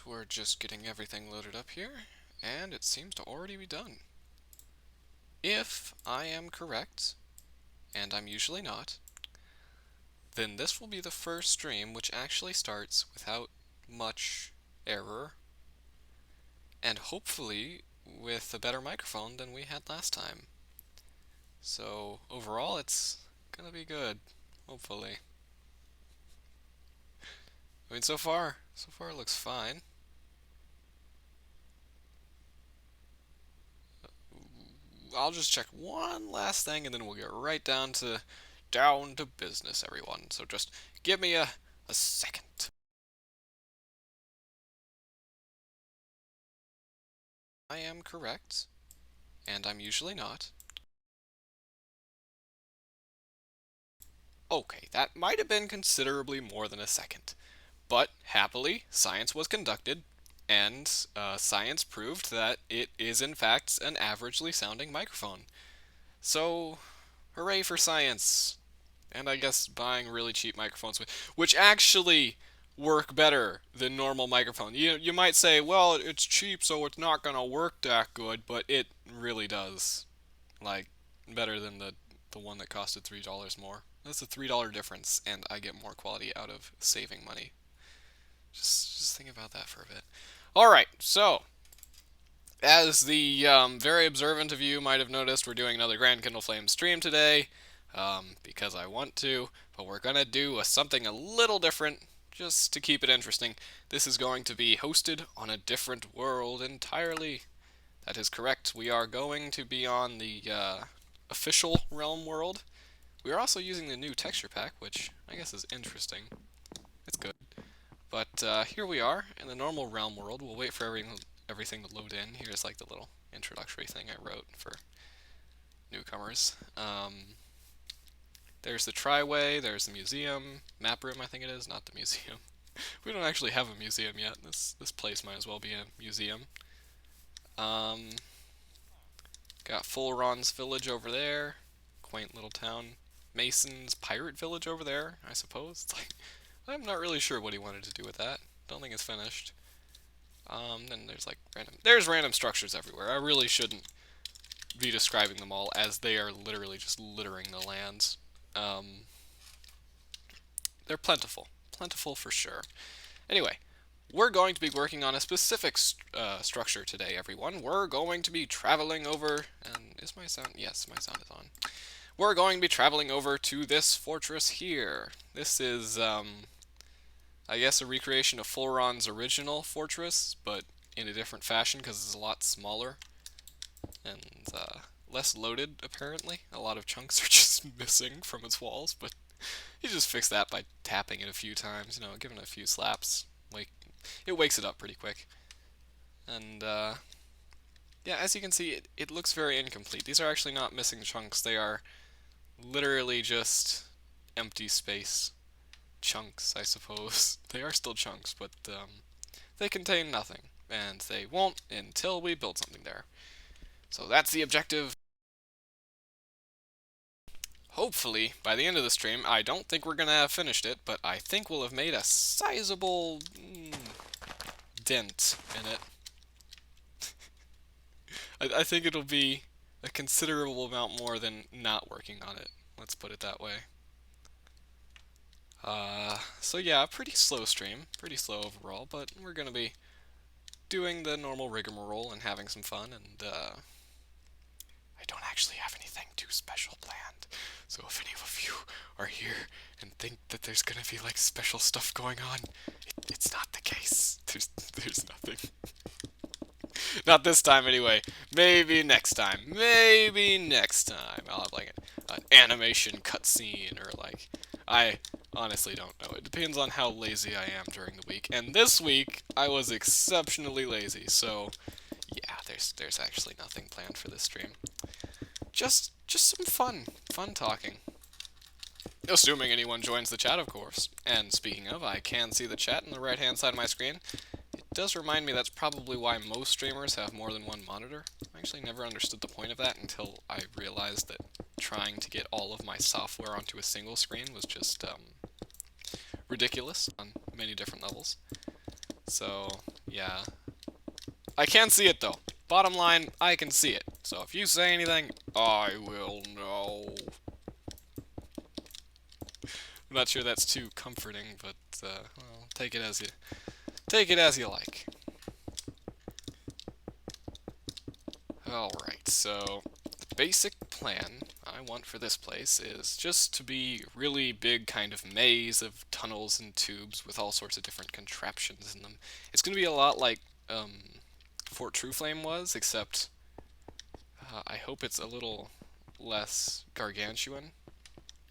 we're just getting everything loaded up here, and it seems to already be done. If I am correct, and I'm usually not, then this will be the first stream which actually starts without much error, and hopefully with a better microphone than we had last time. So overall, it's gonna be good, hopefully. I mean, so far it looks fine. I'll just check one last thing and then we'll get right down to business, everyone. So just give me a second. I am correct, and I'm usually not. Okay, that might have been considerably more than a second. But happily, science was conducted, and science proved that it is in fact an averagely sounding microphone. So, hooray for science! And I guess buying really cheap microphones, which actually work better than normal microphone. You might say, well, it's cheap, so it's not gonna work that good, but it really does. Like, better than the one that costed $3 more. That's a $3 difference, and I get more quality out of saving money. Just think about that for a bit. All right, so as the very observant of you might have noticed, we're doing another Grand Kindleflame stream today because I want to, but we're gonna do something a little different just to keep it interesting. This is going to be hosted on a different world entirely. That is correct. We are going to be on the official realm world. We are also using the new texture pack, which I guess is interesting. It's good. But here we are in the normal realm world. We'll wait for everything to load in. Here's like the little introductory thing I wrote for newcomers. There's the Triway, there's the museum, map room I think it is, not the museum. We don't actually have a museum yet. This place might as well be a museum. Um, got Fulron's village over there, quaint little town. Mason's pirate village over there, I suppose. It's like, I'm not really sure what he wanted to do with that. Don't think it's finished. Then there's like random structures everywhere. I really shouldn't be describing them all as they are literally just littering the lands. They're plentiful for sure. Anyway, we're going to be working on a specific structure today, everyone. We're going to be traveling over, and is my sound? Yes, my sound is on. We're going to be traveling over to this fortress here. This is, I guess, a recreation of Fulron's original fortress, but in a different fashion because it's a lot smaller and less loaded, apparently. A lot of chunks are just missing from its walls, but you just fix that by tapping it a few times, you know, giving it a few slaps. Like, it wakes it up pretty quick. And, yeah, as you can see, it looks very incomplete. These are actually not missing chunks. They are literally just empty space chunks, I suppose. They are still chunks, but they contain nothing, and they won't until we build something there. So that's the objective. Hopefully, by the end of the stream, I don't think we're gonna have finished it, but I think we'll have made a sizable dent in it. I think it'll be a considerable amount more than not working on it. Let's put it that way. So yeah, pretty slow stream, pretty slow overall, but we're gonna be doing the normal rigmarole and having some fun, and I don't actually have anything too special planned. So if any of you are here and think that there's gonna be like special stuff going on, it's not the case. There's nothing. Not this time anyway. Maybe next time. Maybe next time. I'll have like an animation cutscene or like I honestly don't know. It depends on how lazy I am during the week. And this week I was exceptionally lazy, so yeah, there's actually nothing planned for this stream. Just some fun talking. Assuming anyone joins the chat, of course. And speaking of, I can see the chat on the right-hand side of my screen. It does remind me that's probably why most streamers have more than one monitor. I actually never understood the point of that until I realized that trying to get all of my software onto a single screen was just ridiculous on many different levels. So, Yeah. I can see it though. Bottom line, I can see it. So if you say anything, I will know. I'm not sure that's too comforting, but well, take it as you like. All right. So the basic plan I want for this place is just to be a really big kind of maze of tunnels and tubes with all sorts of different contraptions in them. It's going to be a lot like um, Fort Trueflame was, except I hope it's a little less gargantuan,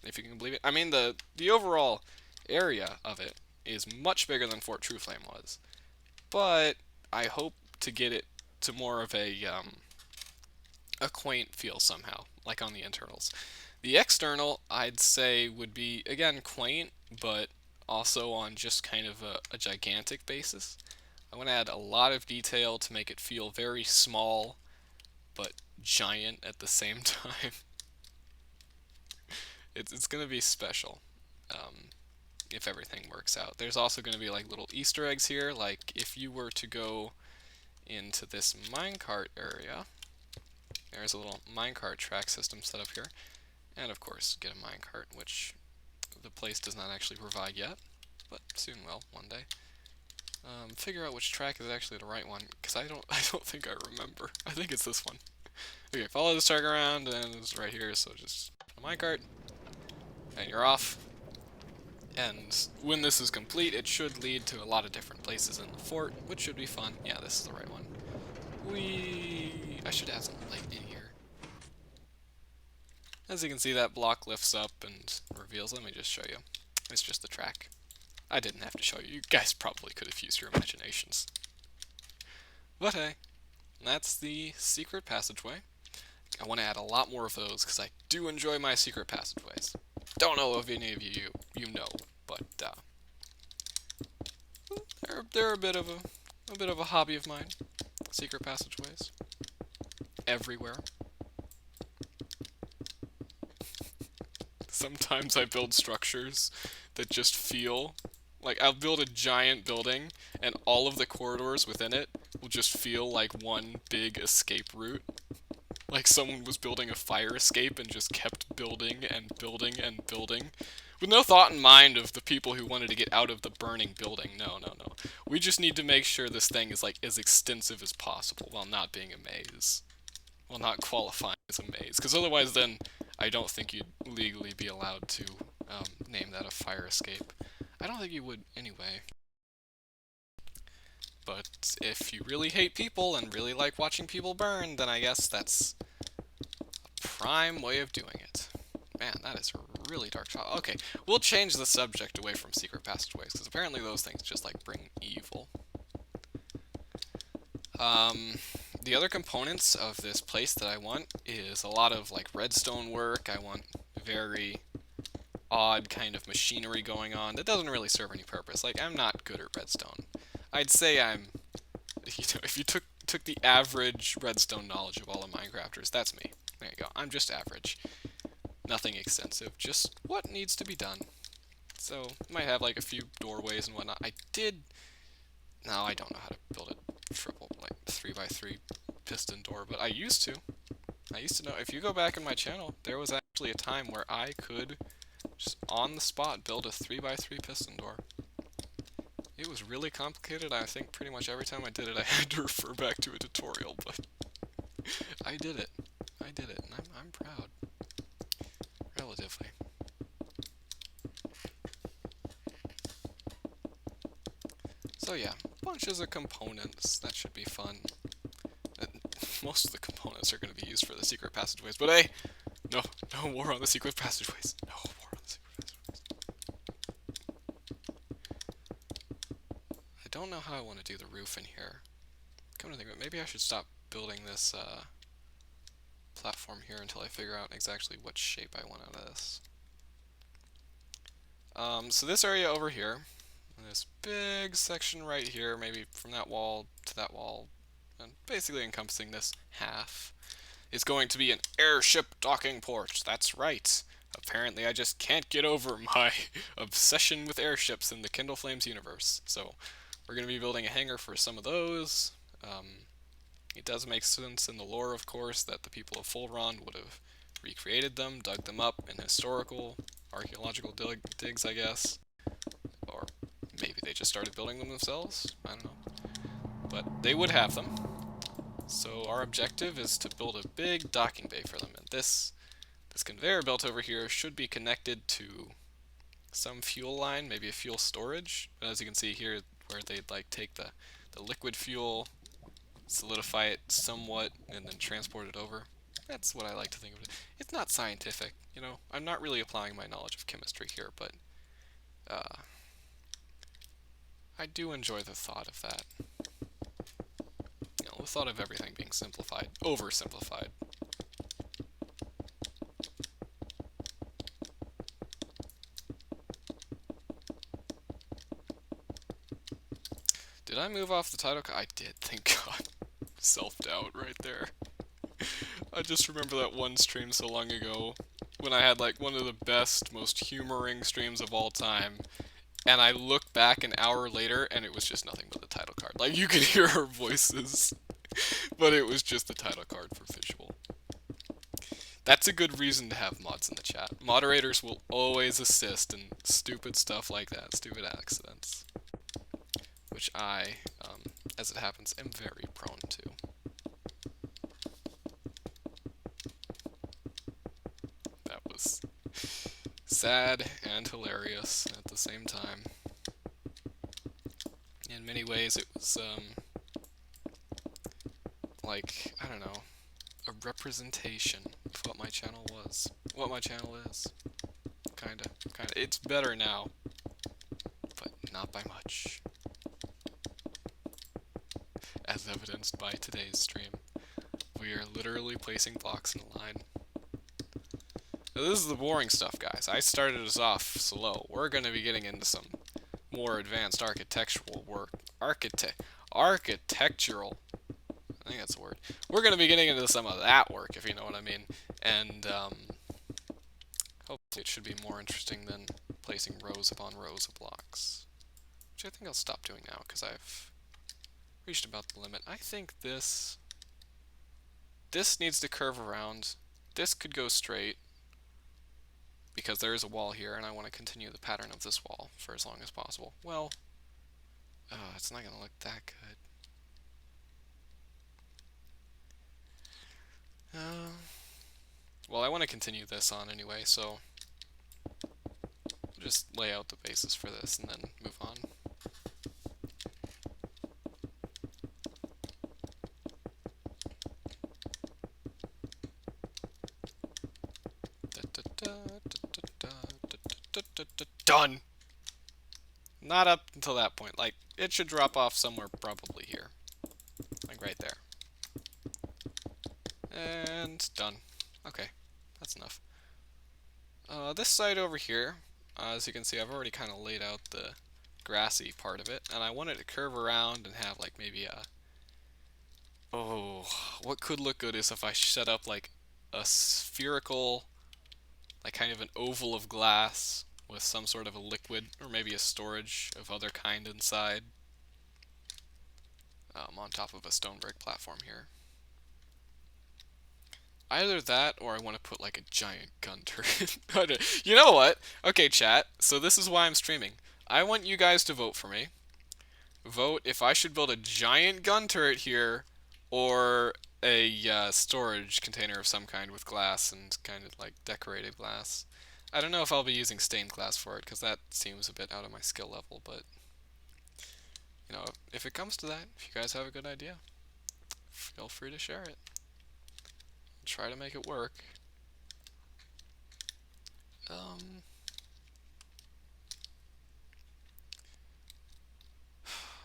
if you can believe it. I mean, the overall area of it is much bigger than Fort Trueflame was, but I hope to get it to more of a quaint feel somehow, like on the internals. The external, I'd say, would be again quaint, but also on just kind of a gigantic basis. I want to add a lot of detail to make it feel very small but giant at the same time. It's gonna be special if everything works out. There's also gonna be like little Easter eggs here, like if you were to go into this minecart area, there's a little minecart track system set up here, and of course get a minecart, which the place does not actually provide yet, but soon will, one day. Figure out which track is actually the right one, because I don't think I remember. I think it's this one. Okay, follow this track around, and it's right here, so just put a minecart, and you're off. And when this is complete, it should lead to a lot of different places in the fort, which should be fun. Yeah, this is the right one. I should add some light in here. As you can see, that block lifts up and reveals. Let me just show you. It's just the track. I didn't have to show you. You guys probably could have used your imaginations. But hey, that's the secret passageway. I want to add a lot more of those because I do enjoy my secret passageways. Don't know if any of you know, but they're a bit of a hobby of mine. Secret passageways everywhere. Sometimes I build structures that just feel like I'll build a giant building and all of the corridors within it will just feel like one big escape route. Like someone was building a fire escape and just kept building and building and building. With no thought in mind of the people who wanted to get out of the burning building. No, no, no. We just need to make sure this thing is like as extensive as possible while not being a maze. While not qualifying as a maze. Because otherwise then I don't think you'd legally be allowed to name that a fire escape. I don't think you would anyway. But if you really hate people and really like watching people burn, then I guess that's a prime way of doing it. Man, that is a really dark shot. Okay, we'll change the subject away from secret passageways, because apparently those things just, like, bring evil. The other components of this place that I want is a lot of, like, redstone work. I want very odd kind of machinery going on that doesn't really serve any purpose. Like, I'm not good at redstone. I'd say I'm, if you took the average redstone knowledge of all the Minecrafters, that's me. There you go. I'm just average. Nothing extensive, just what needs to be done. So, might have like a few doorways and whatnot. No, I don't know how to build a triple, like 3x3 piston door, but I used to. I used to know. If you go back in my channel, there was actually a time where I could just on the spot build a 3x3 piston door. It was really complicated. I think pretty much every time I did it, I had to refer back to a tutorial, but I did it. I did it, and I'm proud. Relatively. So yeah, bunches of components. That should be fun. Most of the components are going to be used for the secret passageways, but hey, no war on the secret passageways. No war on the secret passageways. I don't know how I want to do the roof in here. Come to think of it, maybe I should stop building this platform here until I figure out exactly what shape I want out of this. So this area over here, this big section right here, maybe from that wall to that wall, and basically encompassing this half, is going to be an airship docking port. That's right. Apparently I just can't get over my obsession with airships in the Kindleflame's universe. So We're going to be building a hangar for some of those. Um, it does make sense in the lore, of course, that the people of Fulron would have recreated them, dug them up in historical, archaeological digs, I guess. Or maybe they just started building them themselves. I don't know. But they would have them. So our objective is to build a big docking bay for them. And this conveyor belt over here should be connected to some fuel line, maybe a fuel storage. But as you can see here, where they'd like take the liquid fuel, solidify it somewhat, and then transport it over. That's what I like to think of it. It's not scientific, you know. I'm not really applying my knowledge of chemistry here, but I do enjoy the thought of that. You know, the thought of everything being simplified, oversimplified. Did I move off the title? I did, thank God. Self-doubt right there. I just remember that one stream so long ago when I had like one of the best, most humoring streams of all time, and I look back an hour later and it was just nothing but the title card. Like, you could hear our voices, but it was just the title card for visual. That's a good reason to have mods in the chat. Moderators will always assist in stupid stuff like that, stupid accidents. Which I, as it happens, am very prone to. That was sad and hilarious at the same time. In many ways, it was, like, I don't know, a representation of what my channel was. What my channel is. Kinda. It's better now, but not by much. As evidenced by today's stream. We are literally placing blocks in a line. Now, this is the boring stuff, guys. I started us off slow. We're going to be getting into some more advanced architectural work. Architectural. I think that's a word. We're going to be getting into some of that work, if you know what I mean. And hopefully it should be more interesting than placing rows upon rows of blocks. Which I think I'll stop doing now, because I've reached about the limit. I think this needs to curve around. This could go straight, because there is a wall here, and I want to continue the pattern of this wall for as long as possible. Well, it's not going to look that good. Well, I want to continue this on anyway, so just lay out the basis for this and then move on. Done! Not up until that point. Like, it should drop off somewhere probably here. Like right there. And done. Okay, that's enough. This side over here, as you can see, I've already kind of laid out the grassy part of it, and I want it to curve around and have like maybe a... Oh, what could look good is if I set up like a spherical, like kind of an oval of glass with some sort of a liquid, or maybe a storage of other kind inside, on top of a stone brick platform here. Either that, or I want to put like a giant gun turret. You know what? Okay, chat, so this is why I'm streaming. I want you guys to vote for me. Vote if I should build a giant gun turret here, or a storage container of some kind with glass and kind of like decorated glass. I don't know if I'll be using stained glass for it, because that seems a bit out of my skill level, but you know, if it comes to that, if you guys have a good idea, feel free to share it. Try to make it work.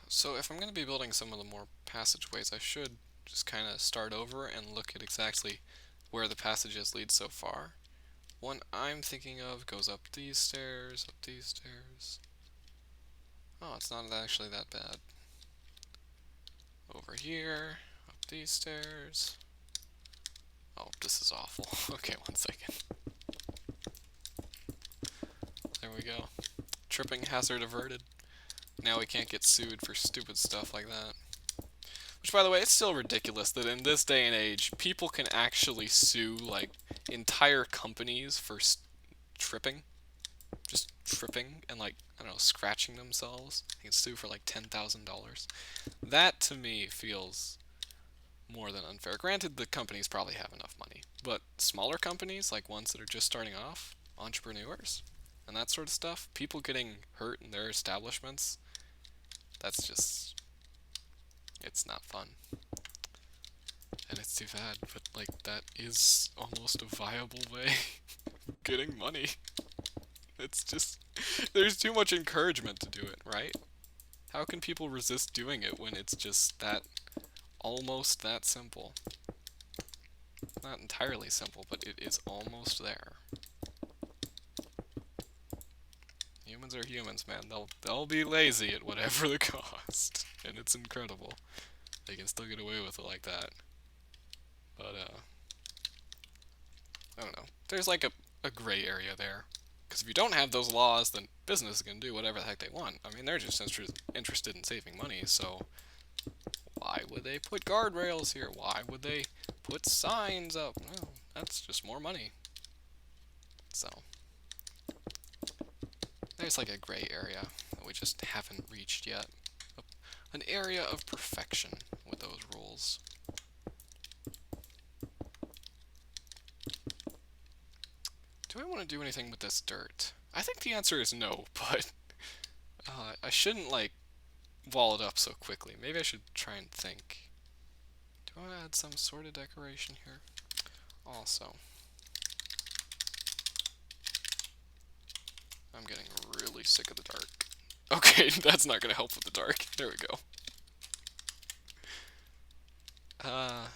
So if I'm going to be building some of the more passageways, I should just kind of start over and look at exactly where the passages lead so far. One I'm thinking of goes up these stairs, up these stairs. Oh, it's not actually that bad. Over here, up these stairs. Oh, this is awful. Okay, one second. There we go. Tripping hazard averted. now we can't get sued for stupid stuff like that. Which, by the way, it's still ridiculous that in this day and age, people can actually sue, like, entire companies for tripping. Just tripping and, like, I don't know, scratching themselves. They can sue for, like, $10,000. That, to me, feels more than unfair. Granted, the companies probably have enough money. But smaller companies, like ones that are just starting off, entrepreneurs, and that sort of stuff, people getting hurt in their establishments, that's just, it's not fun. And it's too bad, but like that is almost a viable way of getting money. It's just, there's too much encouragement to do it, right? How can people resist doing it when it's just that, almost that simple? Not entirely simple, but it is almost there. Humans are humans, man. They'll be lazy at whatever the cost, and it's incredible. They can still get away with it like that. But I don't know. There's like a gray area there. Because if you don't have those laws, then business can do whatever the heck they want. I mean, they're just interested in saving money, so why would they put guardrails here? Why would they put signs up? Well, that's just more money. So, there's like a gray area that we just haven't reached yet. An area of perfection with those rules. Do I want to do anything with this dirt? I think the answer is no, but I shouldn't, like, wall it up so quickly. Maybe I should try and think. Do I want to add some sort of decoration here? Also, I'm getting really sick of the dark. Okay, that's not going to help with the dark. There we go. Oh,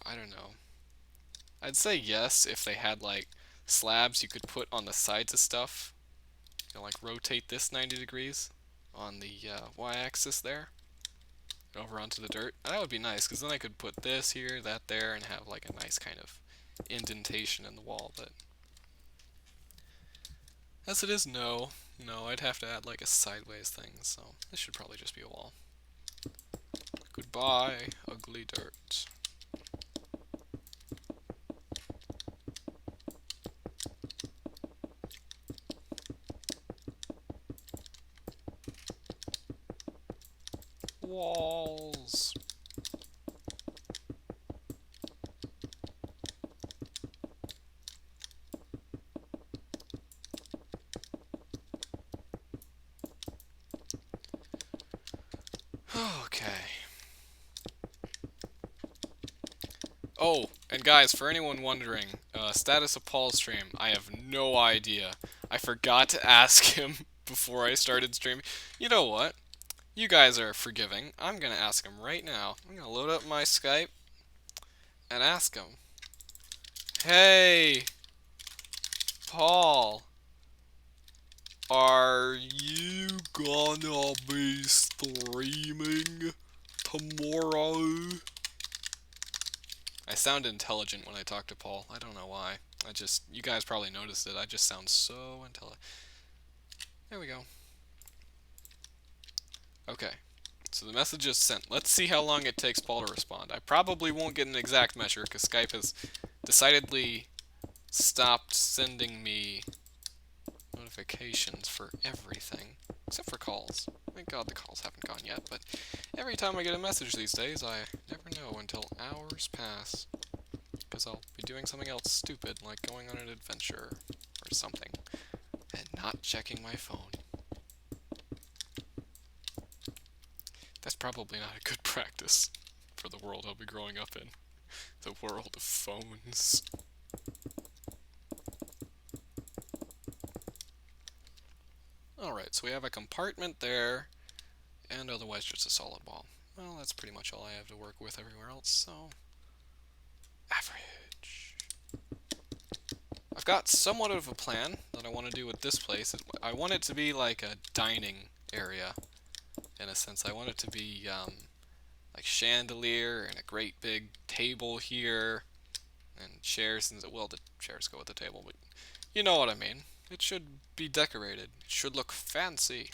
I don't know. I'd say yes if they had, like, slabs you could put on the sides of stuff. You know, like, rotate this 90 degrees on the y-axis there, over onto the dirt. That would be nice, because then I could put this here, that there, and have, like, a nice kind of indentation in the wall, but as it is, no. No, I'd have to add, like, a sideways thing, so this should probably just be a wall. Goodbye, ugly dirt. Walls. Okay. Oh, and guys, for anyone wondering, status of Paul's stream, I have no idea. I forgot to ask him before I started streaming. You know what? You guys are forgiving. I'm gonna ask him right now. I'm gonna load up my Skype and ask him. Hey, Paul, are you gonna be streaming tomorrow? I sound intelligent when I talk to Paul. I don't know why. You guys probably noticed it. I just sound so intelligent. There we go. Okay. So the message is sent. Let's see how long it takes Paul to respond. I probably won't get an exact measure because Skype has decidedly stopped sending me notifications for everything, except for calls. Thank God the calls haven't gone yet, but every time I get a message these days, I never know until hours pass, because I'll be doing something else stupid, like going on an adventure or something, and not checking my phone. That's probably not a good practice for the world I'll be growing up in. The world of phones. Alright, so we have a compartment there, and otherwise just a solid wall. Well, that's pretty much all I have to work with everywhere else, so average. I've got somewhat of a plan that I want to do with this place. I want it to be like a dining area, in a sense. I want it to be like chandelier and a great big table here, and chairs, and well, the chairs go with the table, but You know what I mean. It should be decorated. It should look fancy.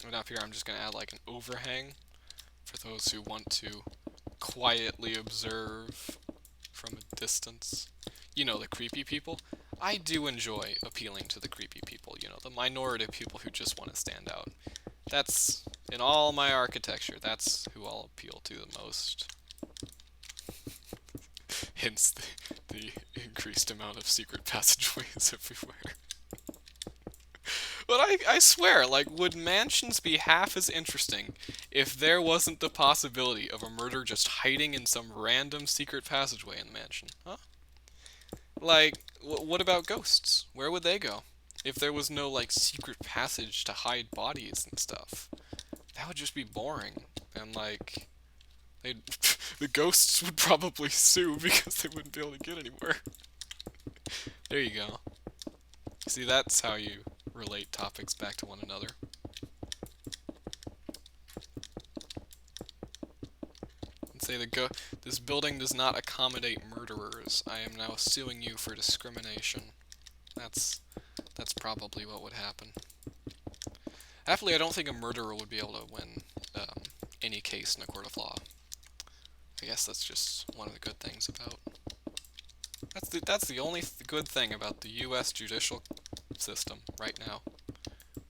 And up here I'm just going to add like an overhang for those who want to quietly observe from a distance. You know, the creepy people. I do enjoy appealing to the creepy people, you know, the minority of people who just want to stand out. That's, in all my architecture, that's who I'll appeal to the most. Hence the increased amount of secret passageways everywhere. But I swear, like, would mansions be half as interesting if there wasn't the possibility of a murder just hiding in some random secret passageway in the mansion? Huh? Like, what about ghosts? Where would they go? If there was no, like, secret passage to hide bodies and stuff. That would just be boring. And, like, they'd, the ghosts would probably sue because they wouldn't be able to get anywhere. There you go. See, that's how you relate topics back to one another. And say this building does not accommodate murderers. I am now suing you for discrimination. That's probably what would happen. Happily, I don't think a murderer would be able to win any case in a court of law. I guess that's just one of the good things about. That's the only good thing about the U.S. judicial system right now.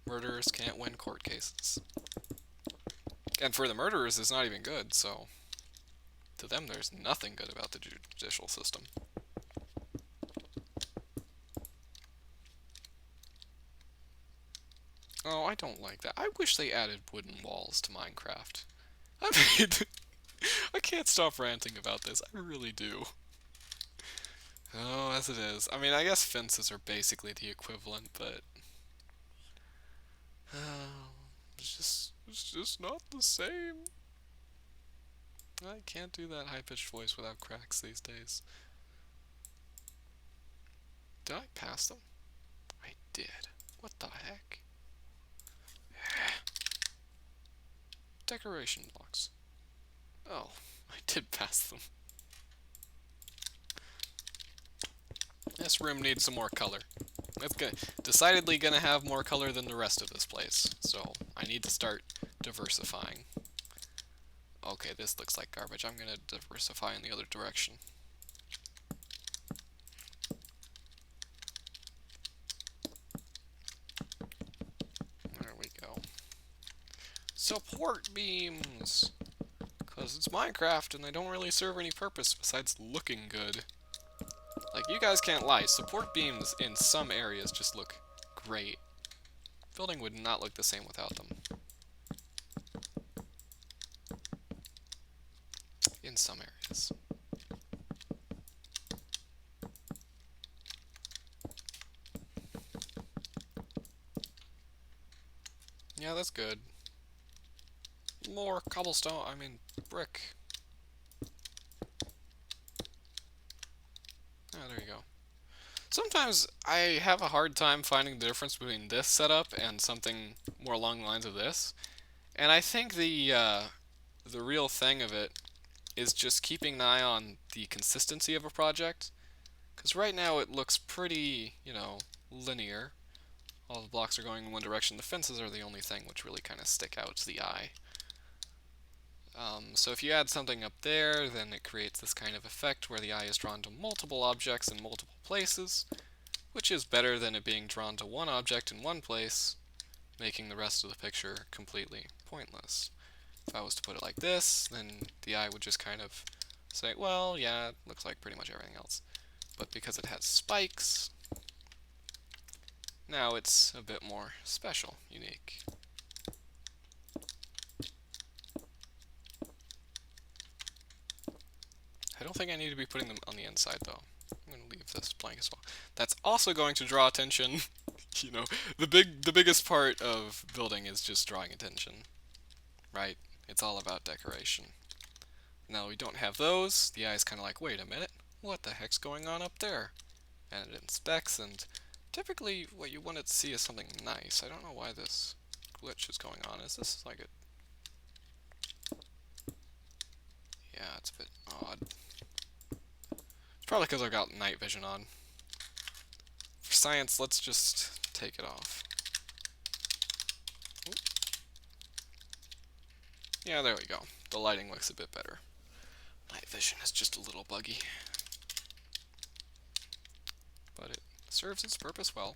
Murderers can't win court cases. And for the murderers, it's not even good, so to them there's nothing good about the judicial system. Oh, I don't like that. I wish they added wooden walls to Minecraft. I mean, I can't stop ranting about this. I really do. Oh, as it is. I mean, I guess fences are basically the equivalent, but it's just not the same. I can't do that high-pitched voice without cracks these days. Did I pass them? I did. What the heck? Decoration blocks. Oh, I did pass them. This room needs some more color. It's decidedly gonna have more color than the rest of this place, so I need to start diversifying. Okay, this looks like garbage. I'm gonna diversify in the other direction. There we go. Support beams! Because it's Minecraft and they don't really serve any purpose besides looking good. Like, you guys can't lie, support beams in some areas just look great. Building would not look the same without them. In some areas. Yeah, that's good. More cobblestone, I mean, brick. Ah, there you go. Sometimes I have a hard time finding the difference between this setup and something more along the lines of this. And I think the real thing of it is just keeping an eye on the consistency of a project. Because right now it looks pretty, you know, linear. All the blocks are going in one direction. The fences are the only thing which really kind of stick out to the eye. So if you add something up there, then it creates this kind of effect where the eye is drawn to multiple objects in multiple places, which is better than it being drawn to one object in one place, making the rest of the picture completely pointless. If I was to put it like this, then the eye would just kind of say, well, yeah, it looks like pretty much everything else. But because it has spikes, now it's a bit more special, unique. I don't think I need to be putting them on the inside, though. I'm going to leave this blank as well. That's also going to draw attention. You know, the biggest part of building is just drawing attention, right? It's all about decoration. Now we don't have those. The eye's kind of like, wait a minute, what the heck's going on up there? And it inspects, and typically what you want to see is something nice. I don't know why this glitch is going on. Is this like a... Yeah, it's a bit odd. It's probably because I've got night vision on. For science, let's just take it off. Yeah, there we go. The lighting looks a bit better. Night vision is just a little buggy, but it serves its purpose well.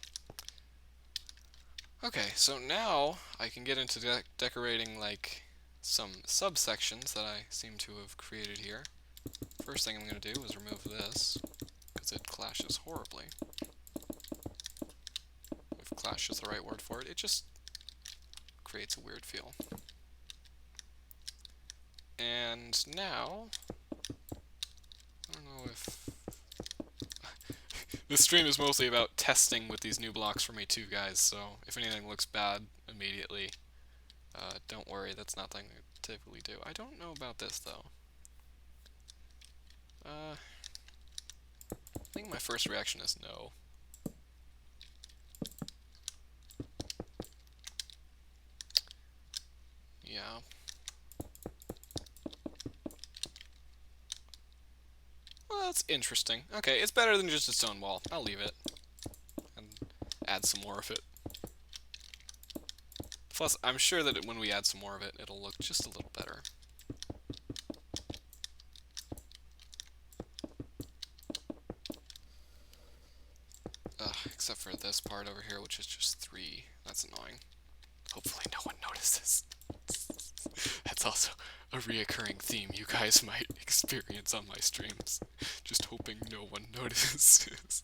Okay, so now I can get into decorating like some subsections that I seem to have created here. First thing I'm going to do is remove this, because it clashes horribly. If clash is the right word for it, it just creates a weird feel. And now, I don't know if... This stream is mostly about testing with these new blocks for me too, guys, so if anything looks bad immediately, don't worry, that's not something I typically do. I don't know about this, though. I think my first reaction is no. Yeah. Well, that's interesting. Okay, it's better than just a stone wall. I'll leave it. And add some more of it. Plus, I'm sure that when we add some more of it, it'll look just a little better. Except for this part over here, which is just 3. That's annoying. Hopefully no one notices. That's also a reoccurring theme you guys might experience on my streams. Just hoping no one notices.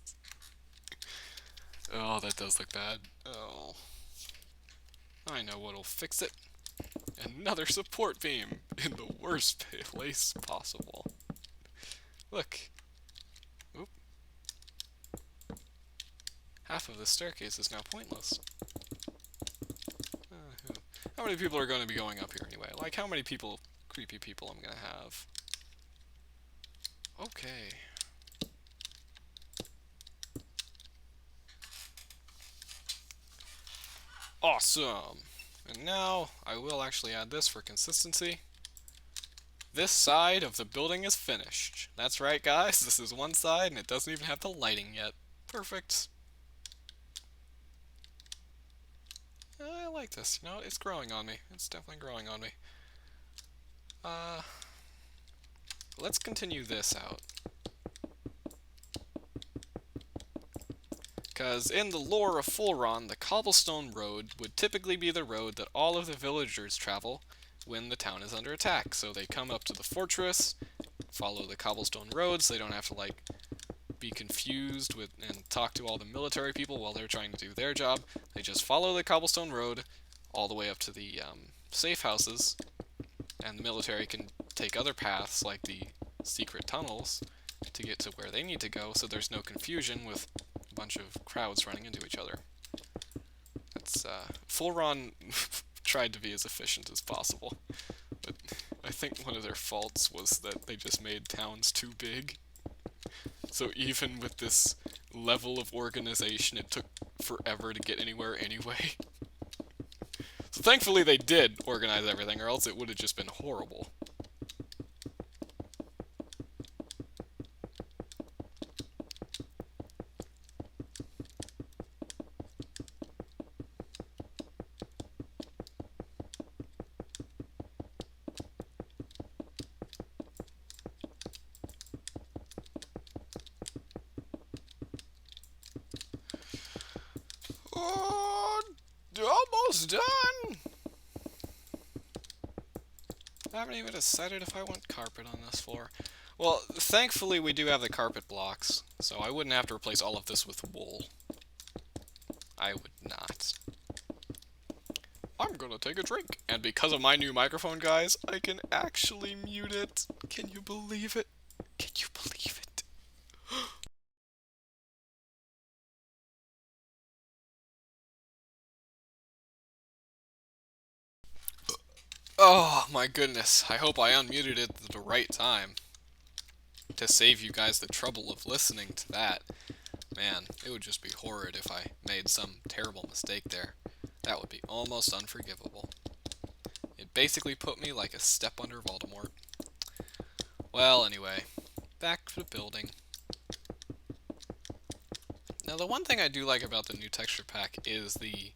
Oh, that does look bad. Oh. I know what'll fix it. Another support beam in the worst place possible. Look. Oop. Half of the staircase is now pointless. How many people are going to be going up here anyway? Like, how many people, creepy people I'm going to have? Okay. Awesome! And now, I will actually add this for consistency. This side of the building is finished. That's right, guys. This is one side, and it doesn't even have the lighting yet. Perfect. I like this. You know, it's growing on me. It's definitely growing on me. Let's continue this out. Because in the lore of Fulron, the cobblestone road would typically be the road that all of the villagers travel when the town is under attack. So they come up to the fortress, follow the cobblestone roads, they don't have to, like, be confused with and talk to all the military people while they're trying to do their job. They just follow the cobblestone road all the way up to the safe houses, and the military can take other paths, like the secret tunnels, to get to where they need to go, so there's no confusion with a bunch of crowds running into each other. That's, Fulron tried to be as efficient as possible, but I think one of their faults was that they just made towns too big. So even with this level of organization, it took forever to get anywhere anyway. So thankfully they did organize everything, or else it would have just been horrible. Oh, almost done! I haven't even decided if I want carpet on this floor. Well, thankfully we do have the carpet blocks, so I wouldn't have to replace all of this with wool. I would not. I'm gonna take a drink. And because of my new microphone, guys, I can actually mute it. Can you believe it? Can you believe it? Oh my goodness, I hope I unmuted it at the right time to save you guys the trouble of listening to that. Man, it would just be horrid if I made some terrible mistake there. That would be almost unforgivable. It basically put me like a step under Voldemort. Well, anyway, back to the building. Now, the one thing I do like about the new texture pack is the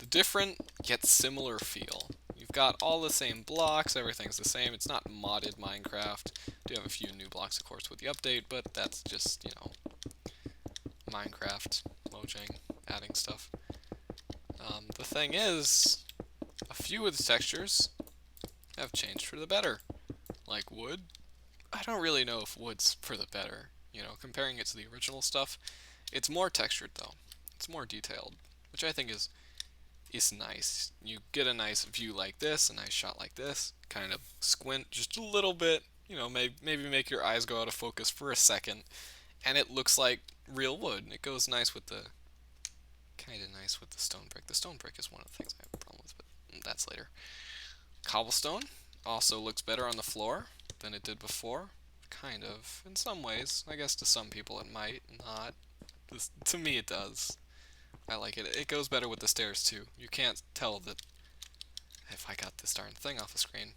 different yet similar feel. You've got all the same blocks, everything's the same. It's not modded Minecraft. Do have a few new blocks, of course, with the update, but that's just, you know, Minecraft, Mojang, adding stuff. The thing is, a few of the textures have changed for the better. Like wood. I don't really know if wood's for the better. You know, comparing it to the original stuff, it's more textured though. It's more detailed, which I think is nice. You get a nice view like this, a nice shot like this, kind of squint just a little bit, you know, maybe make your eyes go out of focus for a second, and it looks like real wood. It goes nice with the, kind of nice with the stone brick. The stone brick is one of the things I have a problem with, but that's later. Cobblestone also looks better on the floor than it did before. Kind of, in some ways. I guess to some people it might not. To me it does. I like it. It goes better with the stairs too. You can't tell that, if I got this darn thing off the screen,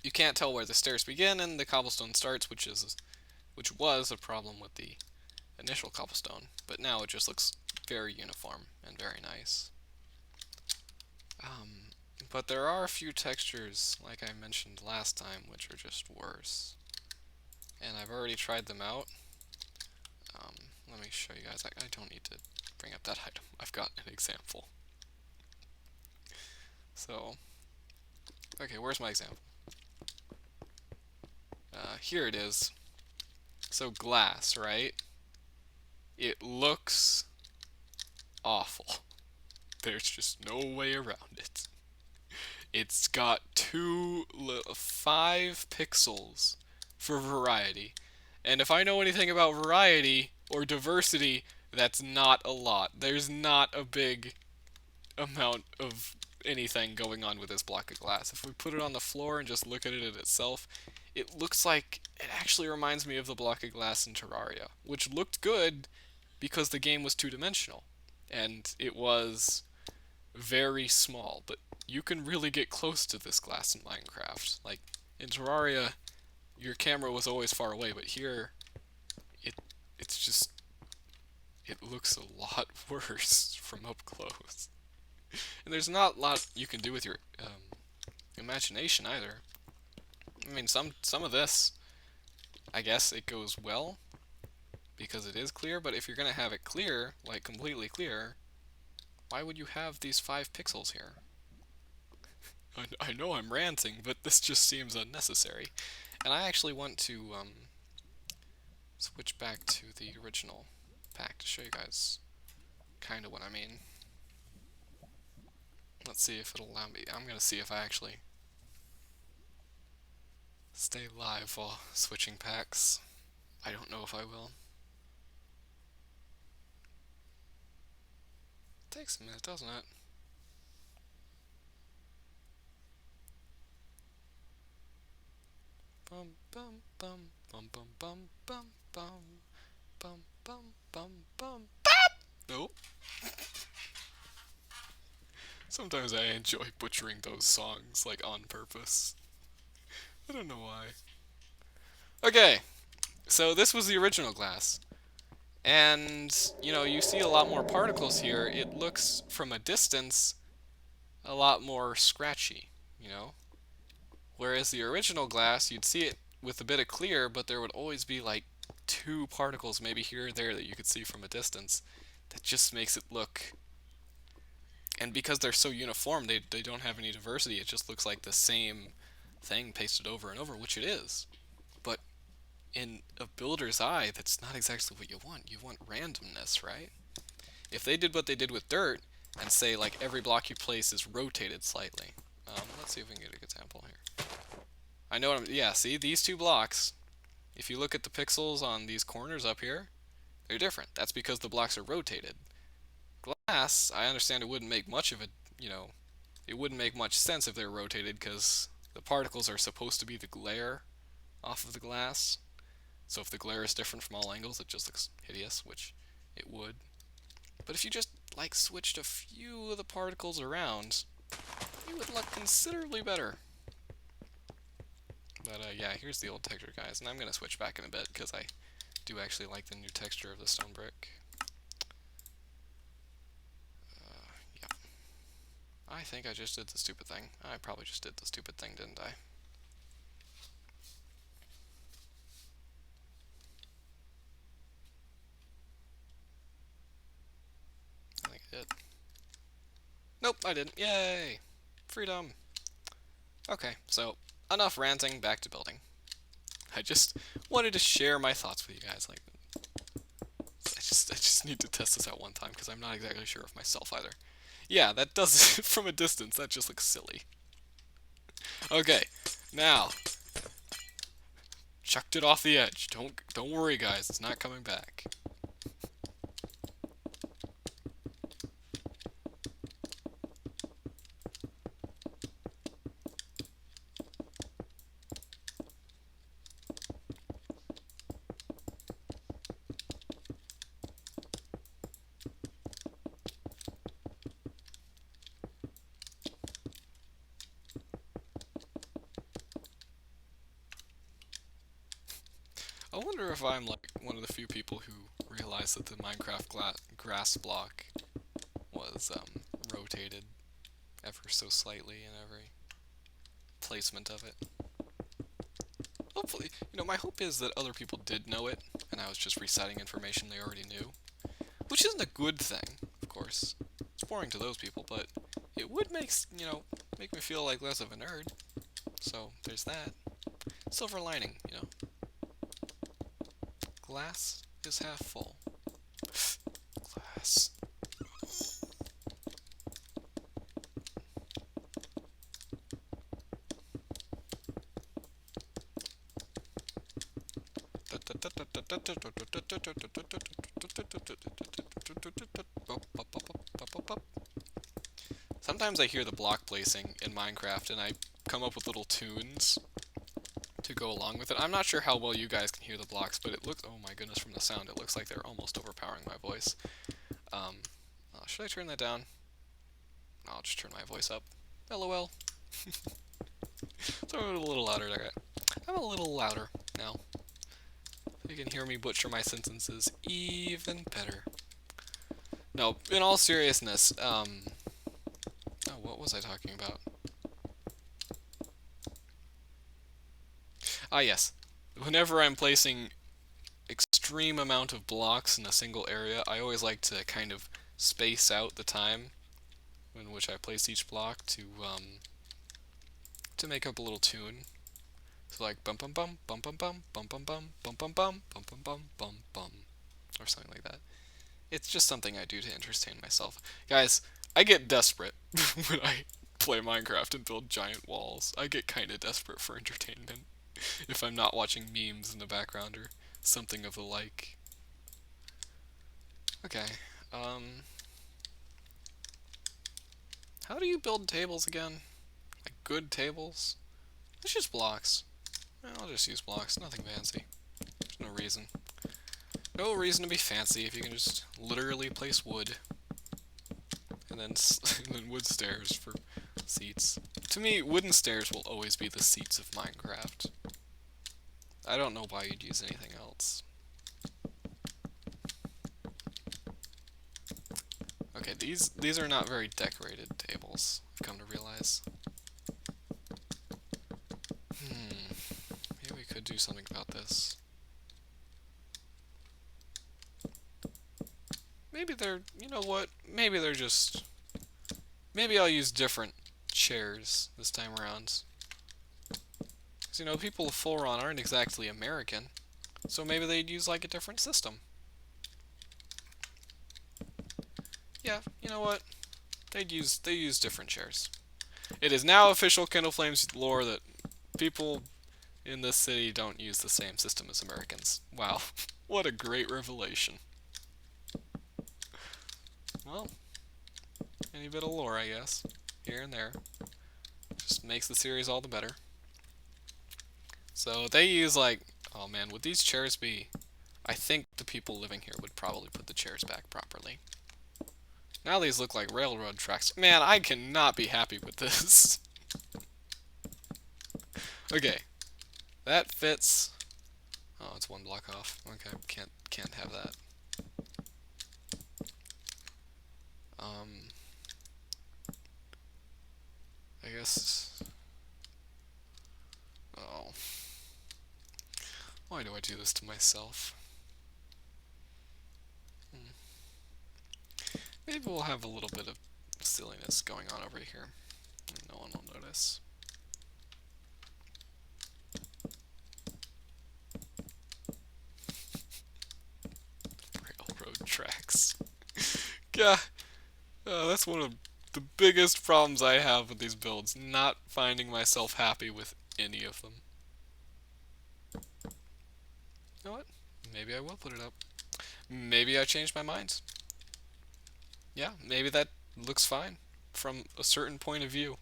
you can't tell where the stairs begin and the cobblestone starts, which was a problem with the initial cobblestone. But now it just looks very uniform and very nice. But there are a few textures, like I mentioned last time, which are just worse. And I've already tried them out. Let me show you guys. I don't need to bring up that item. I've got an example. So, okay, where's my example? Here it is. So glass, right? It looks awful. There's just no way around it. It's got 5 pixels for variety. And if I know anything about variety or diversity, that's not a lot. There's not a big amount of anything going on with this block of glass. If we put it on the floor and just look at it in itself, it looks like it actually reminds me of the block of glass in Terraria, which looked good because the game was two-dimensional and it was very small, but you can really get close to this glass in Minecraft. Like in Terraria, your camera was always far away, but here it's just, it looks a lot worse from up close. And there's not a lot you can do with your imagination either. I mean, some of this, I guess it goes well because it is clear, but if you're gonna have it clear, like completely clear, why would you have these 5 pixels here? I know I'm ranting, but this just seems unnecessary. And I actually want to switch back to the original pack to show you guys kind of what I mean. Let's see if it'll allow me. I'm gonna see if I actually stay live while switching packs. I don't know if I will. It takes a minute, doesn't it? Bum bum bum bum bum bum bum bum bum bum bum bum. Nope. Sometimes I enjoy butchering those songs, like on purpose. I don't know why. Okay, so this was the original glass. And, you know, you see a lot more particles here. It looks, from a distance, a lot more scratchy, you know? Whereas the original glass, you'd see it with a bit of clear, but there would always be like 2 particles, maybe here or there, that you could see from a distance. That just makes it look... And because they're so uniform, they don't have any diversity. It just looks like the same thing pasted over and over, which it is. But in a builder's eye, that's not exactly what you want. You want randomness, right? If they did what they did with dirt, and say like every block you place is rotated slightly. Let's see if we can get an example here. I know what I'm... Yeah, see, these 2 blocks, if you look at the pixels on these corners up here, they're different. That's because the blocks are rotated. Glass, I understand it wouldn't make much of it, you know, it wouldn't make much sense if they were rotated because the particles are supposed to be the glare off of the glass. So if the glare is different from all angles, it just looks hideous, which it would. But if you just, like, switched a few of the particles around, it would look considerably better. But yeah, here's the old texture, guys, and I'm gonna switch back in a bit because I do actually like the new texture of the stone brick. Yeah. I think I just did the stupid thing. I probably just did the stupid thing, didn't I? I think I did. Nope, I didn't. Yay! Freedom! Okay, so enough ranting, back to building. I just wanted to share my thoughts with you guys. Like, I just need to test this out one time because I'm not exactly sure of myself either. Yeah, that does from a distance. That just looks silly. Okay, now chucked it off the edge. Don't worry, guys. It's not coming back. I wonder if I'm like one of the few people who realize that the Minecraft grass block was rotated ever so slightly in every placement of it. Hopefully, my hope is that other people did know it, and I was just reciting information they already knew. Which isn't a good thing, of course. It's boring to those people, but it would make me feel like less of a nerd. So, there's that. Silver lining. Glass is half full. Glass. Sometimes I hear the block placing in Minecraft and I come up with little tunes to go along with it. I'm not sure how well you guys can hear the blocks, but it looks, oh my goodness, from the sound, it looks like they're almost overpowering my voice. Should I turn that down? I'll just turn my voice up. LOL. Throw it a little louder. Okay. I'm a little louder now. You can hear me butcher my sentences even better. No, in all seriousness, oh, what was I talking about? Ah, yes. Whenever I'm placing extreme amount of blocks in a single area, I always like to kind of space out the time in which I place each block to make up a little tune. So like bum bum bum bum bum bum bum bum bum bum bum bum bum bum bum bum bum, or something like that. It's just something I do to entertain myself. Guys, I get desperate when I play Minecraft and build giant walls. I get kind of desperate for entertainment if I'm not watching memes in the background or something of the like. Okay, how do you build tables again? Like good tables? It's just blocks. I'll just use blocks, nothing fancy. There's no reason. No reason to be fancy if you can just literally place wood. And then, and then wood stairs for seats. To me, wooden stairs will always be the seats of Minecraft. I don't know why you'd use anything else. Okay, these are not very decorated tables, I've come to realize. Maybe we could do something about this. Maybe they're, you know what, maybe they're just... Maybe I'll use different chairs this time around. Because, people of Fulron aren't exactly American, so maybe they'd use, like, a different system. Yeah, you know what? They use different chairs. It is now official Kindleflame's lore that people in this city don't use the same system as Americans. Wow, what a great revelation. Well, any bit of lore, I guess, here and there. Just makes the series all the better. So they use like, oh man, would these chairs be... I think the people living here would probably put the chairs back properly. Now these look like railroad tracks. Man, I cannot be happy with this. Okay, That fits. Oh, it's one block off. Okay, can't have that. Um, I guess. Oh, why do I do this to myself? Hmm. Maybe we'll have a little bit of silliness going on over here, and no one will notice. Railroad tracks. Yeah, that's one of the biggest problems I have with these builds, not finding myself happy with any of them. You know what? Maybe I will put it up. Maybe I changed my mind. Yeah, maybe that looks fine from a certain point of view.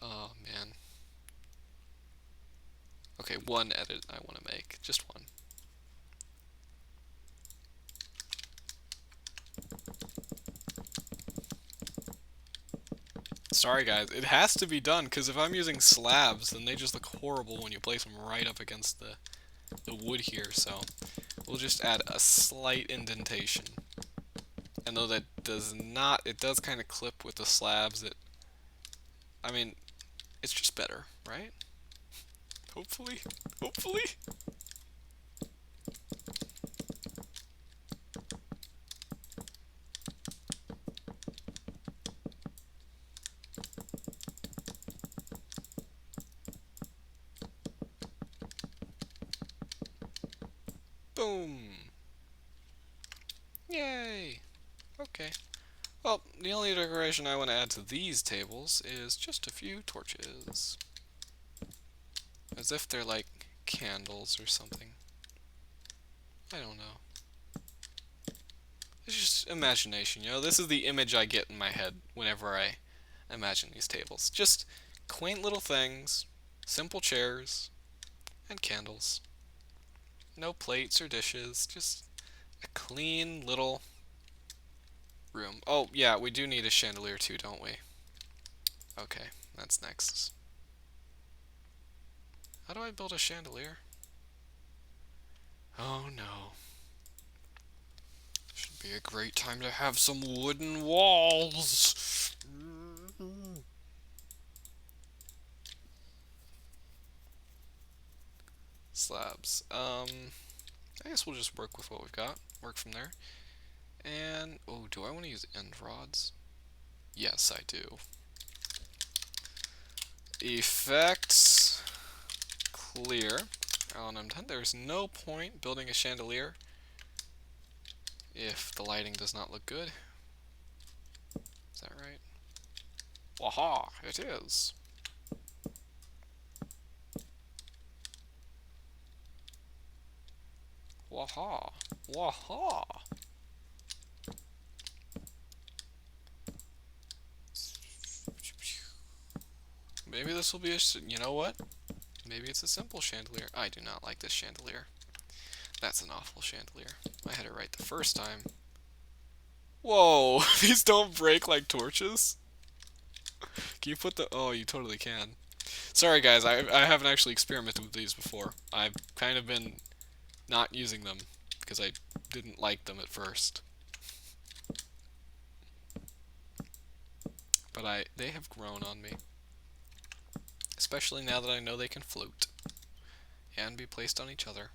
Oh man. Okay, one edit I want to make. Just one. Sorry guys, it has to be done because if I'm using slabs, then they just look horrible when you place them right up against the wood here, so we'll just add a slight indentation. And though that does not, it does kind of clip with the slabs, I mean, it's just better, right? Hopefully? Hopefully? Boom! Yay! Okay. Well, the only decoration I want to add to these tables is just a few torches. As if they're like candles or something. I don't know. It's just imagination, you know? This is the image I get in my head whenever I imagine these tables. Just quaint little things, simple chairs, and candles. No plates or dishes, just a clean little room. Oh, yeah, we do need a chandelier too, don't we? Okay, that's next. How do I build a chandelier? Oh no. Should be a great time to have some wooden walls. Slabs. I guess we'll just work with what we've got. Work from there. And, oh, do I want to use end rods? Yes, I do. Effects. Clear. Oh, and I'm done. There's no point building a chandelier if the lighting does not look good. Is that right? Waha! It is. Waha! Waha! Maybe this will be a... You know what? Maybe it's a simple chandelier. I do not like this chandelier. That's an awful chandelier. I had it right the first time. Whoa! These don't break like torches? Can you put the... Oh, you totally can. Sorry guys, I haven't actually experimented with these before. I've kind of been not using them because I didn't like them at first. But they have grown on me. Especially now that I know they can float and be placed on each other.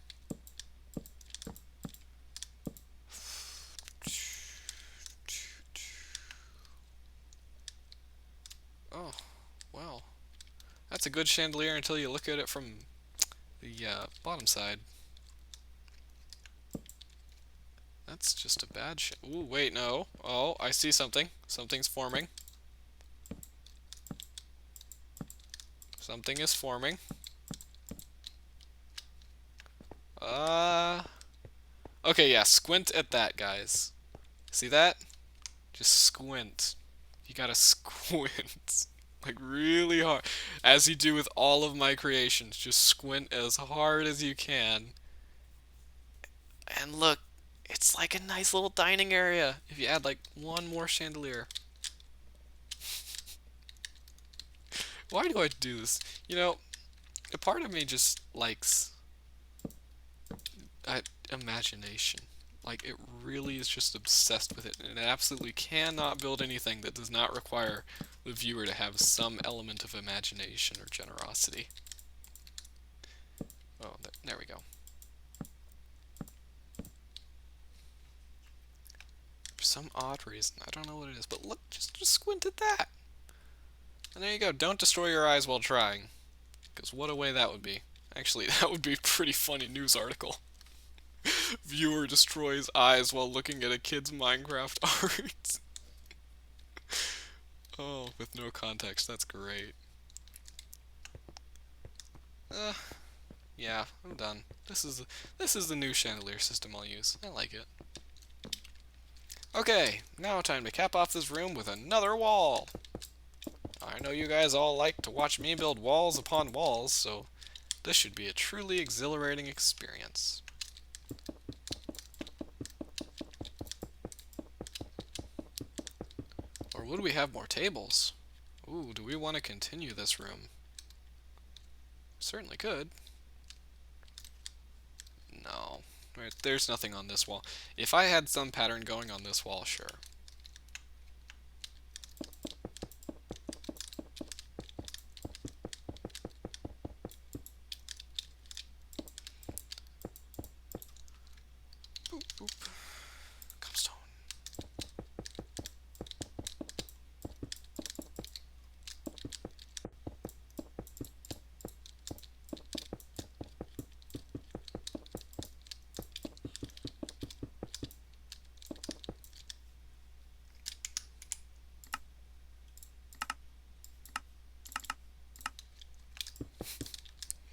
Oh, well. That's a good chandelier until you look at it from the bottom side. That's just a bad Ooh, wait, no. Oh, I see something. Something's forming. Something is forming. Okay, yeah, squint at that, guys. See that? Just squint. You gotta squint. Like, really hard. As you do with all of my creations. Just squint as hard as you can. And look, it's like a nice little dining area. If you add, like, one more chandelier. Why do I do this? You know, a part of me just likes imagination. Like, it really is just obsessed with it, and it absolutely cannot build anything that does not require the viewer to have some element of imagination or generosity. Oh, there we go. For some odd reason, I don't know what it is, but look, just squint at that. And there you go. Don't destroy your eyes while trying, because what a way that would be. Actually, that would be a pretty funny news article. Viewer destroys eyes while looking at a kid's Minecraft art. Oh, with no context, that's great. Uh, yeah, I'm done. This is the new chandelier system I'll use. I like it. Okay, now time to cap off this room with another wall. I know you guys all like to watch me build walls upon walls, so this should be a truly exhilarating experience. Or would we have more tables? Ooh, do we want to continue this room? Certainly could. No. Right, there's nothing on this wall. If I had some pattern going on this wall, sure. Boop, boop. Cobblestone.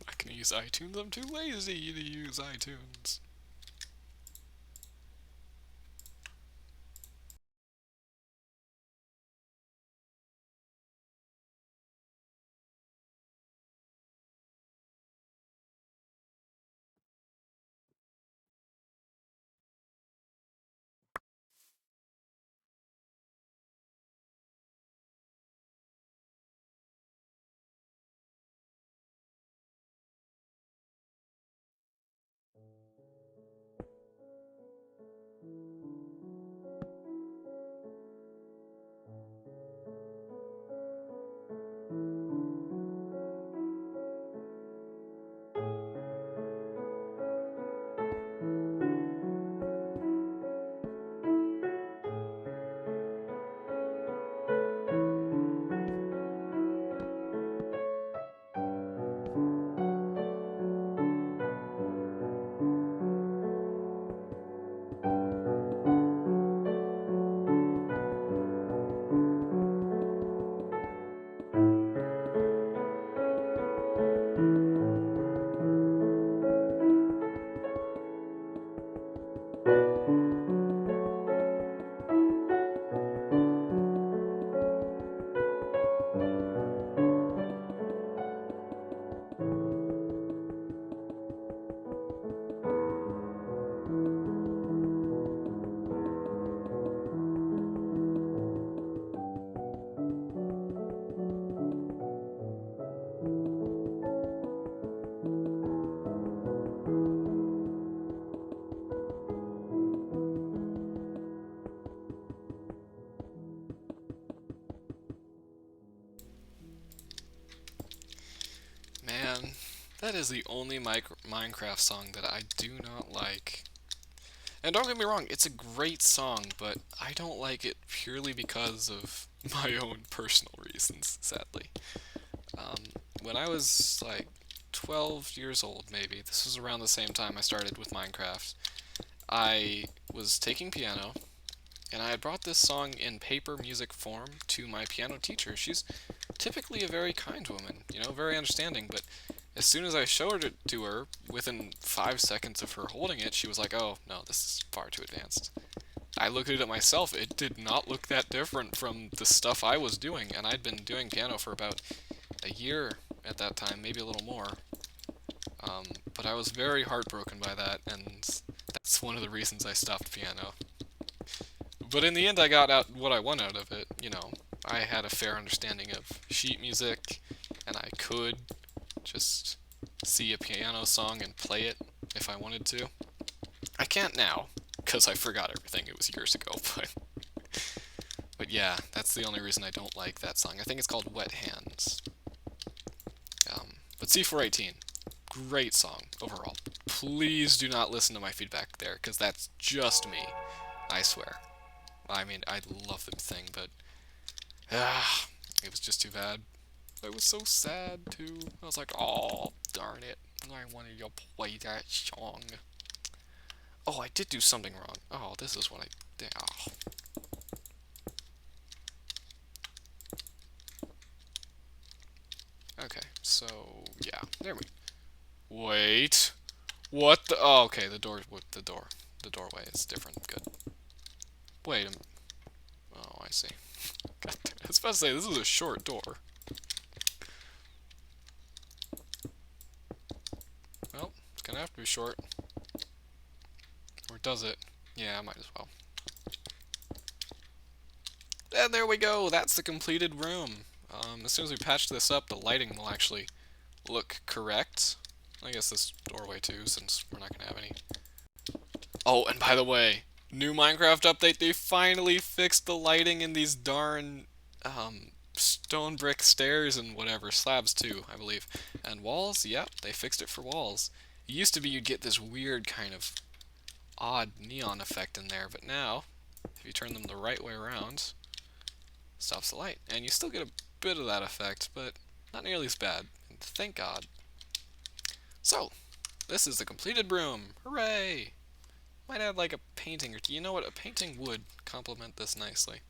I can use iTunes. I'm too lazy to use iTunes. Man, that is the only Minecraft song that I do not like. And don't get me wrong, it's a great song, but I don't like it purely because of my own personal reasons, sadly. Um, when I was like 12 years old, maybe, this was around the same time I started with Minecraft, I was taking piano, and I had brought this song in paper music form to my piano teacher. She's typically a very kind woman, very understanding, but as soon as I showed it to her, within 5 seconds of her holding it, she was like, oh, no, this is far too advanced. I looked at it myself, it did not look that different from the stuff I was doing, and I'd been doing piano for about a year at that time, maybe a little more. But I was very heartbroken by that, and that's one of the reasons I stopped piano. But in the end, I got out what I want out of it. I had a fair understanding of sheet music, and I could just see a piano song and play it if I wanted to. I can't now, because I forgot everything. It was years ago, but yeah, that's the only reason I don't like that song. I think it's called Wet Hands. But C418, great song overall. Please do not listen to my feedback there, because that's just me. I swear. I mean, I love the thing, but it was just too bad. I was so sad too. I was like, oh, darn it. I wanted to play that song. Oh, I did do something wrong. Oh, this is what I did. Oh. Okay, so, yeah. There we go. Wait. What the? Oh, okay, the door. The door. The doorway is different. Good. Wait a minute. Oh, I see. God, I was about to say, this is a short door. Well, it's gonna have to be short. Or does it? Yeah, I might as well. And there we go! That's the completed room. As soon as we patch this up, the lighting will actually look correct. I guess this doorway too, since we're not gonna have any. Oh, and by the way, new Minecraft update, they finally fixed the lighting in these darn stone brick stairs and whatever, slabs too, I believe. And walls, yep, they fixed it for walls. It used to be you'd get this weird kind of odd neon effect in there, but now, if you turn them the right way around, stops the light. And you still get a bit of that effect, but not nearly as bad. And thank God. So, this is the completed room. Hooray! Might add like a painting, or you know what? A painting would complement this nicely.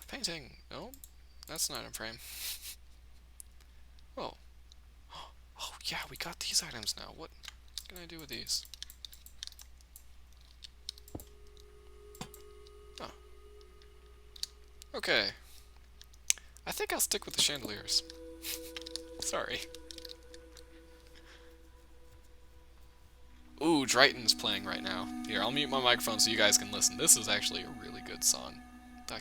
Painting. No, that's not in frame. Oh. Oh, yeah, we got these items now. What can I do with these? Oh. Okay. I think I'll stick with the chandeliers. Sorry. Ooh, Drayton's playing right now. Here, I'll mute my microphone so you guys can listen. This is actually a really good song.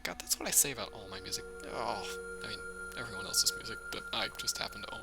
God, that's what I say about all my music. Oh, I mean, everyone else's music, but I just happen to own.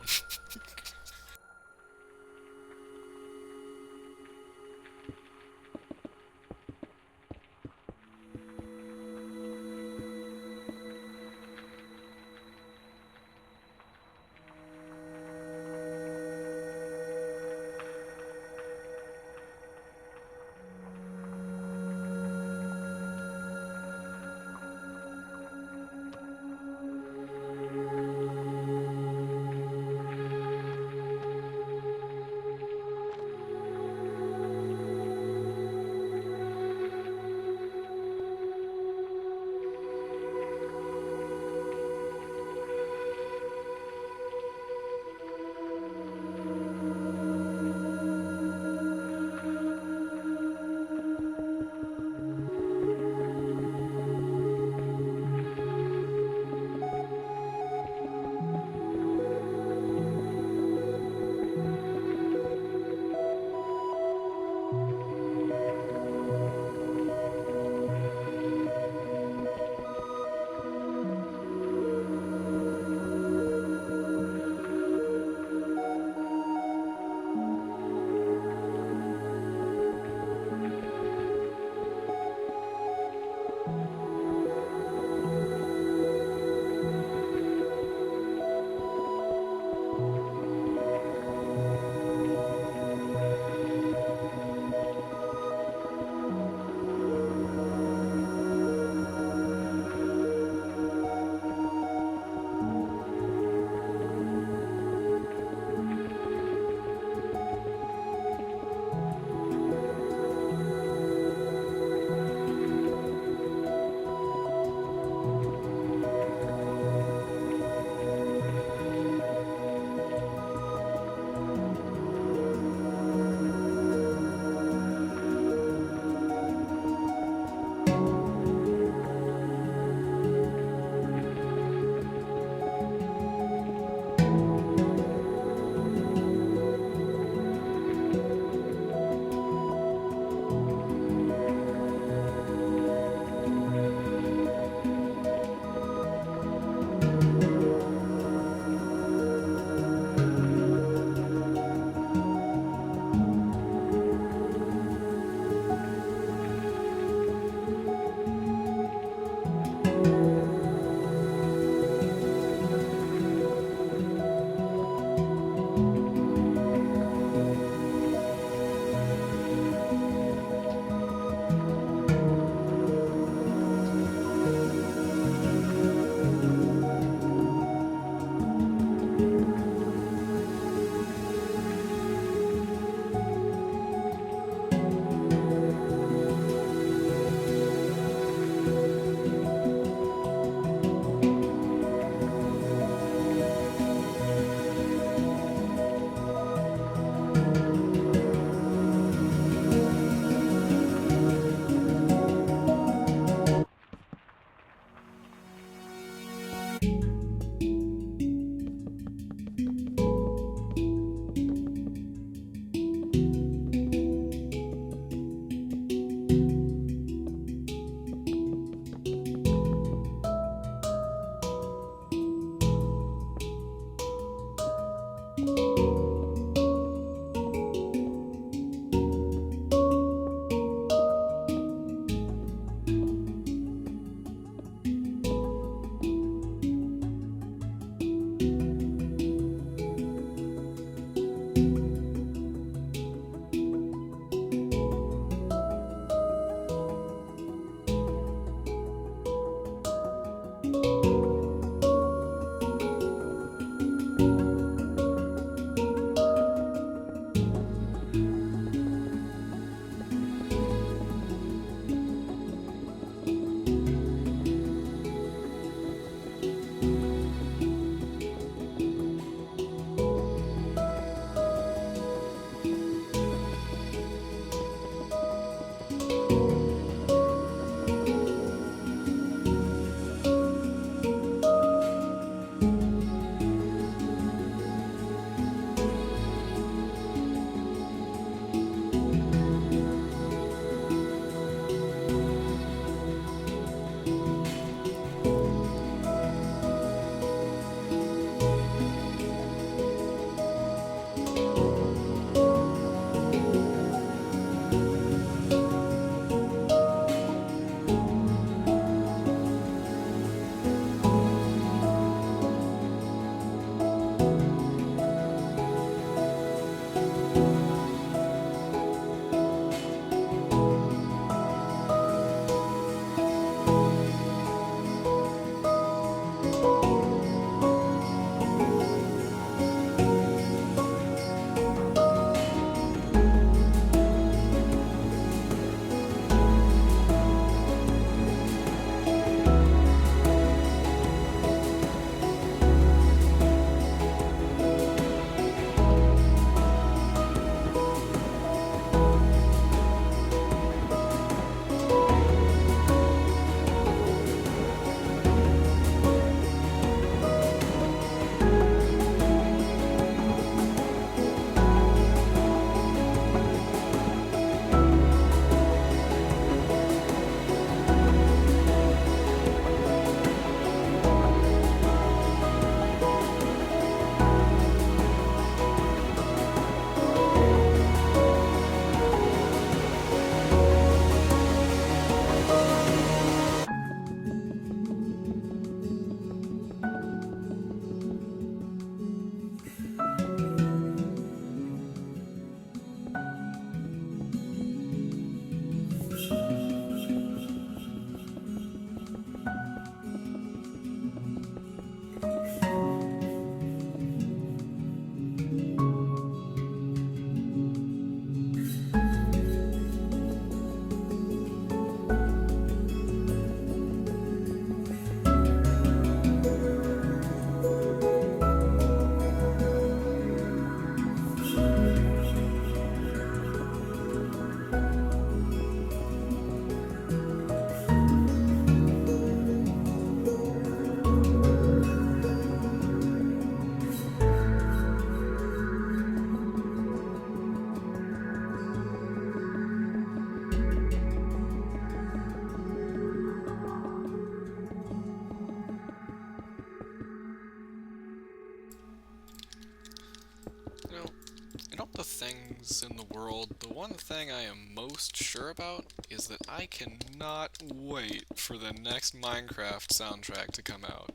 things in the world, the one thing I am most sure about is that I cannot wait for the next Minecraft soundtrack to come out.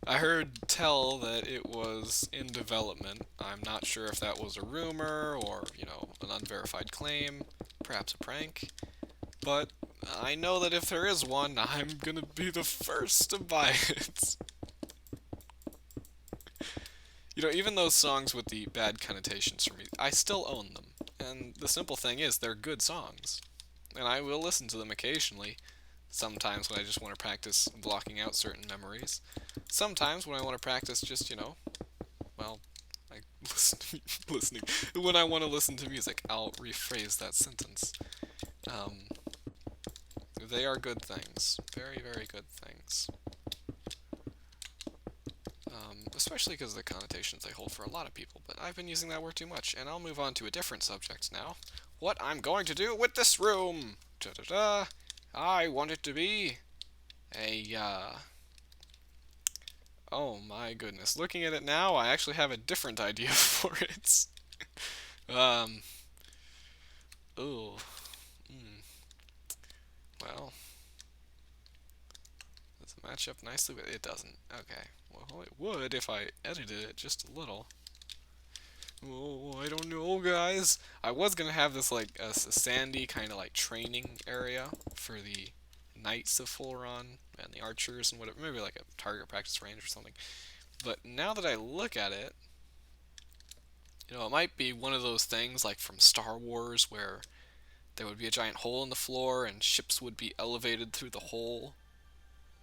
I heard tell that it was in development. I'm not sure if that was a rumor or, an unverified claim, perhaps a prank, but I know that if there is one, I'm gonna be the first to buy it. Even those songs with the bad connotations for me, I still own them. And the simple thing is, they're good songs. And I will listen to them occasionally. Sometimes when I just want to practice blocking out certain memories. Sometimes when I want to practice just, well, I listening. When I want to listen to music, I'll rephrase that sentence. They are good things. Very, very good things. Especially because of the connotations they hold for a lot of people, but I've been using that word too much, and I'll move on to a different subject now. What I'm going to do with this room! Da-da-da! I want it to be oh my goodness. Looking at it now, I actually have a different idea for it. um... Ooh. Well... Does it match up nicely? But it doesn't. Okay. Well, it would if I edited it just a little. Oh, I don't know, guys. I was gonna have this like a sandy kind of like training area for the Knights of Fulron and the archers and whatever, maybe like a target practice range or something. But now that I look at it, it might be one of those things like from Star Wars where there would be a giant hole in the floor and ships would be elevated through the hole.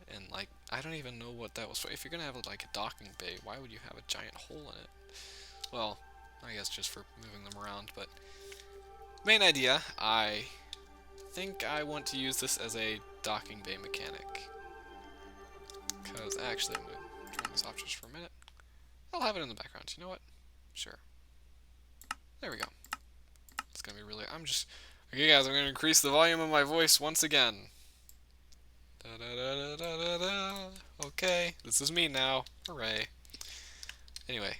And like, I don't even know what that was for. If you're gonna have like a docking bay, why would you have a giant hole in it? Well, I guess just for moving them around, but main idea, I think I want to use this as a docking bay mechanic. Because actually, I'm going to turn this off just for a minute. I'll have it in the background. You know what? Sure. There we go. It's going to be really... Okay, guys, I'm going to increase the volume of my voice once again. Da-da-da-da-da-da-da. Okay, this is me now. Hooray. Anyway,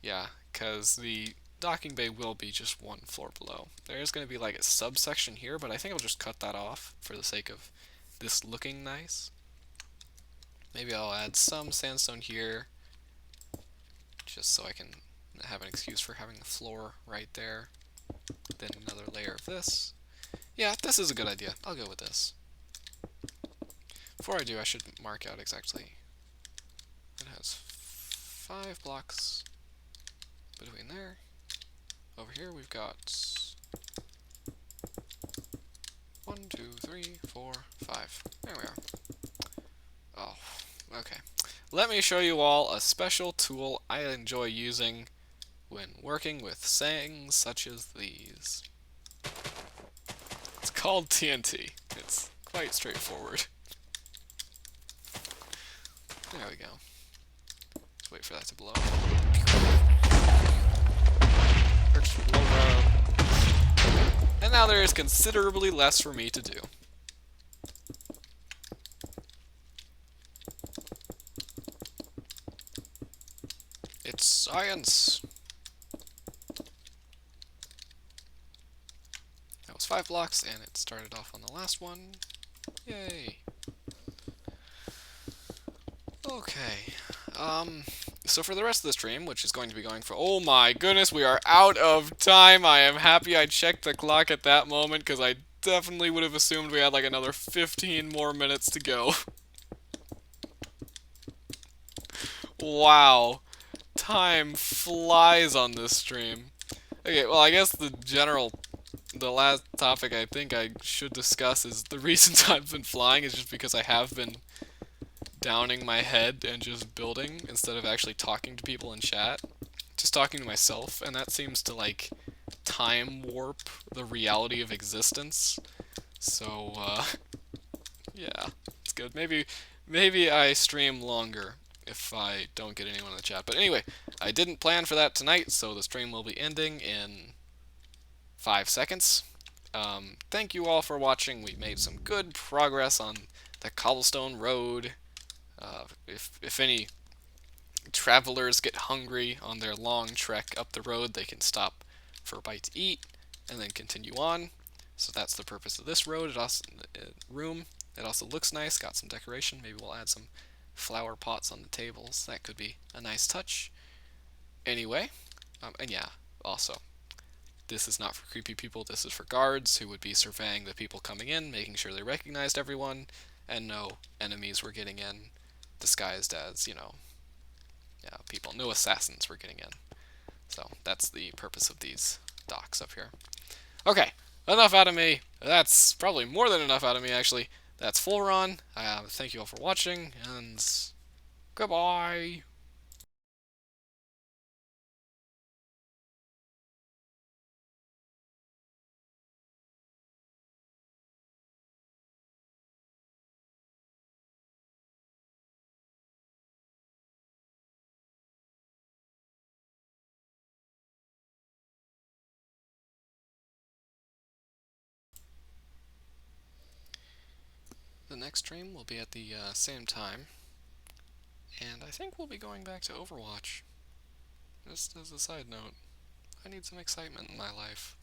yeah, because the docking bay will be just one floor below. There's going to be like a subsection here, but I think I'll just cut that off for the sake of this looking nice. Maybe I'll add some sandstone here, just so I can have an excuse for having the floor right there. Then another layer of this. Yeah, this is a good idea. I'll go with this. Before I do, I should mark out exactly. It has 5 blocks between there. Over here we've got 1, 2, 3, 4, 5. There we are. Oh, okay. Let me show you all a special tool I enjoy using when working with things such as these. It's called TNT. It's quite straightforward. There we go. Let's wait for that to blow. And now there is considerably less for me to do. It's science! That was 5 blocks, and it started off on the last one. Yay! Okay. So for the rest of the stream, which is going to be going for... Oh my goodness, we are out of time! I am happy I checked the clock at that moment, because I definitely would have assumed we had like another 15 more minutes to go. Wow. Time flies on this stream. Okay, well I guess the last topic I think I should discuss is the reasons I've been flying is just because I have been downing my head and just building instead of actually talking to people in chat. Just talking to myself, and that seems to like time warp the reality of existence. So yeah, it's good. Maybe I stream longer if I don't get anyone in the chat. But anyway, I didn't plan for that tonight, so the stream will be ending in 5 seconds. Thank you all for watching. We made some good progress on the cobblestone road. If any travelers get hungry on their long trek up the road, they can stop for a bite to eat and then continue on. So that's the purpose of this road. It also looks nice, got some decoration. Maybe we'll add some flower pots on the tables. That could be a nice touch. Anyway, and yeah, also, this is not for creepy people. This is for guards who would be surveying the people coming in, making sure they recognized everyone, and no enemies were getting in disguised as, yeah, people. No assassins were getting in. So that's the purpose of these docks up here. Okay, enough out of me. That's probably more than enough out of me, actually. That's full run. Thank you all for watching, and goodbye. The next stream will be at the same time, and I think we'll be going back to Overwatch. Just as a side note, I need some excitement in my life.